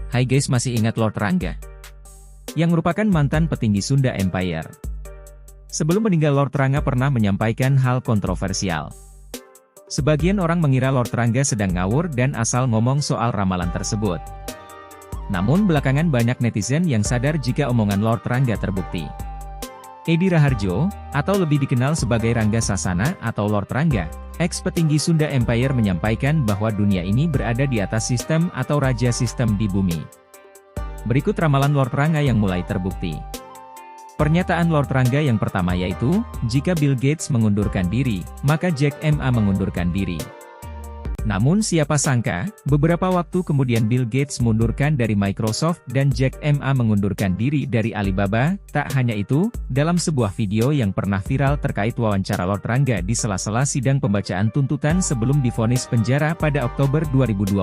Hai guys, masih ingat Lord Rangga? Yang merupakan mantan petinggi Sunda Empire. Sebelum meninggal, Lord Rangga pernah menyampaikan hal kontroversial. Sebagian orang mengira Lord Rangga sedang ngawur dan asal ngomong soal ramalan tersebut. Namun belakangan banyak netizen yang sadar jika omongan Lord Rangga terbukti. Edi Raharjo, atau lebih dikenal sebagai Rangga Sasana atau Lord Rangga, ex-petinggi Sunda Empire, menyampaikan bahwa dunia ini berada di atas sistem atau raja sistem di bumi. Berikut ramalan Lord Rangga yang mulai terbukti. Pernyataan Lord Rangga yang pertama yaitu, jika Bill Gates mengundurkan diri, maka Jack Ma mengundurkan diri. Namun siapa sangka, beberapa waktu kemudian Bill Gates mundurkan dari Microsoft dan Jack Ma mengundurkan diri dari Alibaba. Tak hanya itu, dalam sebuah video yang pernah viral terkait wawancara Lord Rangga di sela-sela sidang pembacaan tuntutan sebelum divonis penjara pada Oktober 2020.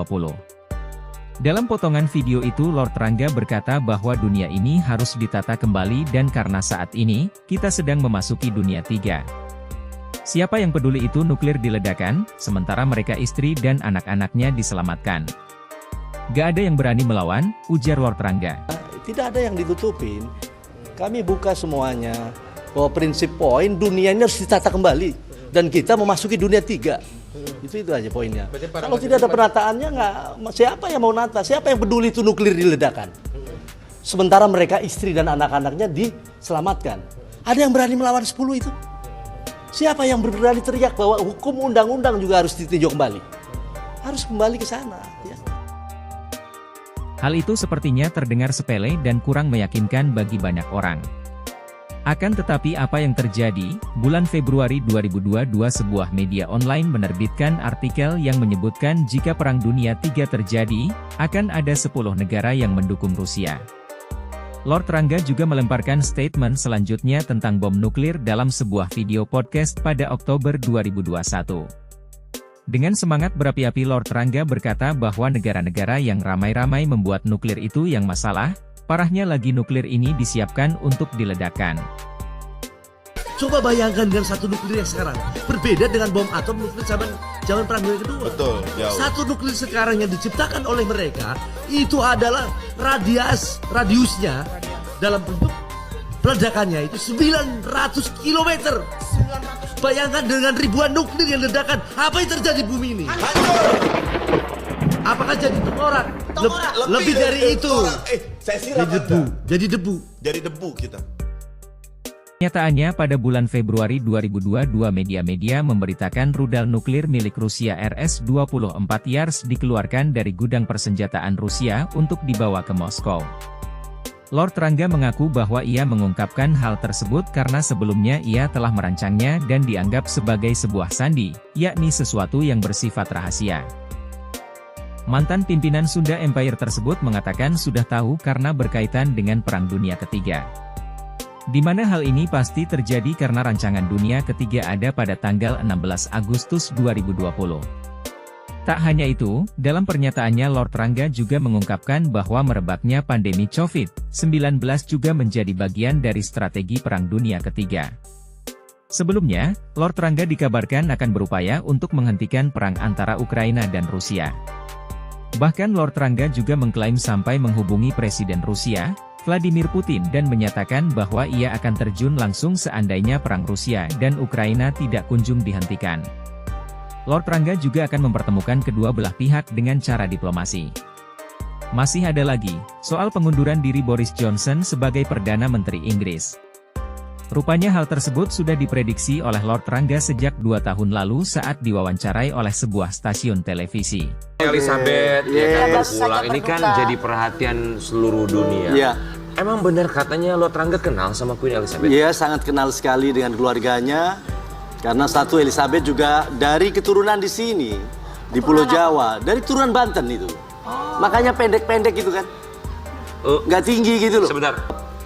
Dalam potongan video itu Lord Rangga berkata bahwa dunia ini harus ditata kembali dan karena saat ini, kita sedang memasuki dunia 3. Siapa yang peduli itu nuklir diledakkan, sementara mereka istri dan anak-anaknya diselamatkan. Gak ada yang berani melawan, ujar Lord Rangga. Tidak ada yang ditutupin, kami buka semuanya, bahwa prinsip poin dunia ini harus ditata kembali, dan kita memasuki dunia 3. Itu aja poinnya. Kalau tidak ada penataannya, siapa yang mau nata, siapa yang peduli itu nuklir diledakkan. Sementara mereka istri dan anak-anaknya diselamatkan. Ada yang berani melawan 10 itu? Siapa yang berani teriak bahwa hukum undang-undang juga harus ditinjau kembali? Harus kembali ke sana. Ya. Hal itu sepertinya terdengar sepele dan kurang meyakinkan bagi banyak orang. Akan tetapi apa yang terjadi? Bulan Februari 2022 sebuah media online menerbitkan artikel yang menyebutkan jika Perang Dunia 3 terjadi, akan ada 10 negara yang mendukung Rusia. Lord Rangga juga melemparkan statement selanjutnya tentang bom nuklir dalam sebuah video podcast pada Oktober 2021. Dengan semangat berapi-api Lord Rangga berkata bahwa negara-negara yang ramai-ramai membuat nuklir itu yang masalah, parahnya lagi nuklir ini disiapkan untuk diledakkan. Coba bayangkan dengan satu nuklir yang sekarang, berbeda dengan bom atom nuklir zaman Perang Dunia Kedua. Betul, jauh. Satu nuklir sekarang yang diciptakan oleh mereka, itu adalah radiusnya dalam bentuk ledakannya itu 900 km. Bayangkan dengan ribuan nuklir yang ledakan, apa yang terjadi di bumi ini? Hancur! Apakah jadi tengkorak? Lebih dari itu. Saya siram Jadi debu. Jadi debu kita. Kenyataannya pada bulan Februari 2022 media-media memberitakan rudal nuklir milik Rusia RS-24 Yars dikeluarkan dari gudang persenjataan Rusia untuk dibawa ke Moskow. Lord Rangga mengaku bahwa ia mengungkapkan hal tersebut karena sebelumnya ia telah merancangnya dan dianggap sebagai sebuah sandi, yakni sesuatu yang bersifat rahasia. Mantan pimpinan Sunda Empire tersebut mengatakan sudah tahu karena berkaitan dengan Perang Dunia Ketiga. Di mana hal ini pasti terjadi karena rancangan dunia ketiga ada pada tanggal 16 Agustus 2020. Tak hanya itu, dalam pernyataannya Lord Rangga juga mengungkapkan bahwa merebaknya pandemi COVID-19 juga menjadi bagian dari strategi Perang Dunia Ketiga. Sebelumnya, Lord Rangga dikabarkan akan berupaya untuk menghentikan perang antara Ukraina dan Rusia. Bahkan Lord Rangga juga mengklaim sampai menghubungi Presiden Rusia, Vladimir Putin dan menyatakan bahwa ia akan terjun langsung seandainya perang Rusia dan Ukraina tidak kunjung dihentikan. Lord Rangga juga akan mempertemukan kedua belah pihak dengan cara diplomasi. Masih ada lagi, soal pengunduran diri Boris Johnson sebagai Perdana Menteri Inggris. Rupanya hal tersebut sudah diprediksi oleh Lord Rangga sejak 2 tahun lalu saat diwawancarai oleh sebuah stasiun televisi. Elizabeth ya kan berpulang, ini kan jadi perhatian seluruh dunia. Iya. Emang benar katanya Lord Rangga kenal sama Queen Elizabeth? Iya, sangat kenal sekali dengan keluarganya. Karena satu Elizabeth juga dari keturunan di sini, di Pulau Jawa, dari turunan Banten itu. Makanya pendek-pendek gitu kan. Nggak tinggi gitu loh. Sebentar.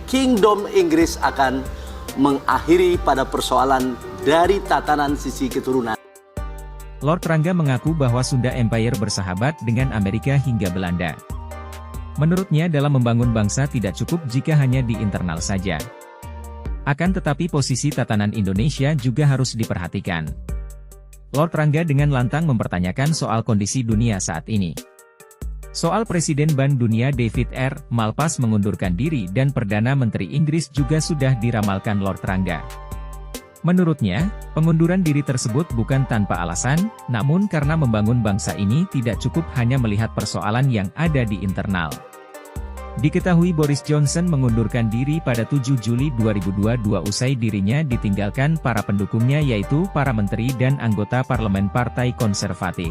Kingdom Inggris akan mengakhiri pada persoalan dari tatanan sisi keturunan. Lord Rangga mengaku bahwa Sunda Empire bersahabat dengan Amerika hingga Belanda. Menurutnya dalam membangun bangsa tidak cukup jika hanya di internal saja. Akan tetapi posisi tatanan Indonesia juga harus diperhatikan. Lord Rangga dengan lantang mempertanyakan soal kondisi dunia saat ini. Soal Presiden Bank Dunia David R. Malpass mengundurkan diri dan Perdana Menteri Inggris juga sudah diramalkan Lord Rangga. Menurutnya, pengunduran diri tersebut bukan tanpa alasan, namun karena membangun bangsa ini tidak cukup hanya melihat persoalan yang ada di internal. Diketahui Boris Johnson mengundurkan diri pada 7 Juli 2022 usai dirinya ditinggalkan para pendukungnya yaitu para menteri dan anggota parlemen Partai Konservatif.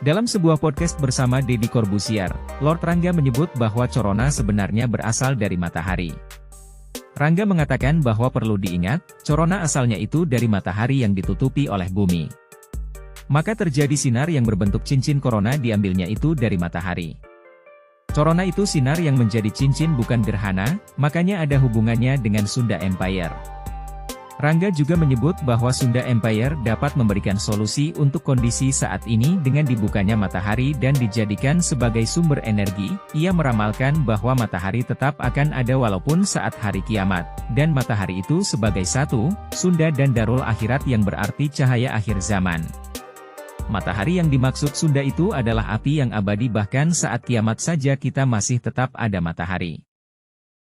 Dalam sebuah podcast bersama Deddy Corbuzier, Lord Rangga menyebut bahwa corona sebenarnya berasal dari matahari. Rangga mengatakan bahwa perlu diingat, corona asalnya itu dari matahari yang ditutupi oleh bumi. Maka terjadi sinar yang berbentuk cincin corona diambilnya itu dari matahari. Corona itu sinar yang menjadi cincin bukan gerhana, makanya ada hubungannya dengan Sunda Empire. Rangga juga menyebut bahwa Sunda Empire dapat memberikan solusi untuk kondisi saat ini dengan dibukanya matahari dan dijadikan sebagai sumber energi. Ia meramalkan bahwa matahari tetap akan ada walaupun saat hari kiamat, dan matahari itu sebagai satu, Sunda dan Darul Akhirat yang berarti cahaya akhir zaman. Matahari yang dimaksud Sunda itu adalah api yang abadi bahkan saat kiamat saja kita masih tetap ada matahari.